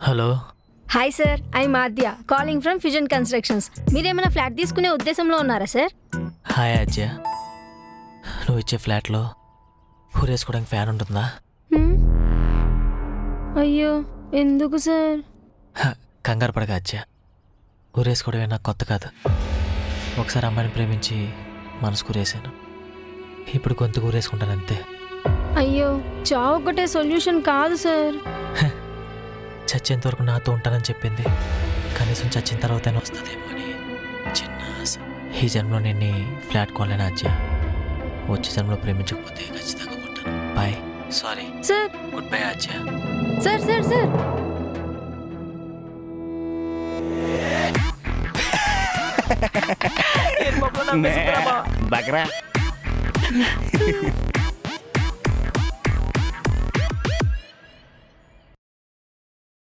Hello. Hi sir, I Aadya calling from fusion constructions. మీరేమైనా flat తీసుకునే ఉద్దేశంలో ఉన్నారా సార్? హాయ్ అజ్జ. నువ్వు ఇచ్చే ఫ్లాట్లో ఊరేసుకోవడానికి ఫ్యాన్ ఉంటుందా? అయ్యో, ఎందుకు సార్? కంగారు పడగా అజ్జ. ఊరేసుకోవడమే నాకు కొత్త కాదు. ఒకసారి అమ్మాయిని ప్రేమించి మనసు కూరేసాను. ఇప్పుడు గొంతు ఊరేసుకుంటాను అంతే. అయ్యో, చావు ఒకటే సొల్యూషన్ కాదు సార్. చచ్చేంత వరకు నాతో ఉంటానని చెప్పింది. కనీసం చచ్చిన తర్వాతనే వస్తుందేమో అని చిన్న ఆశ. ఈ జన్మలో నేను ఫ్లాట్ కొనలేను అజ్జ. వచ్చే జన్మలో ప్రేమించకపోతే ఖచ్చితంగా కొంటాను. Bye. Sorry sir. Good bye అజ్జ. Sir sir sir బకరా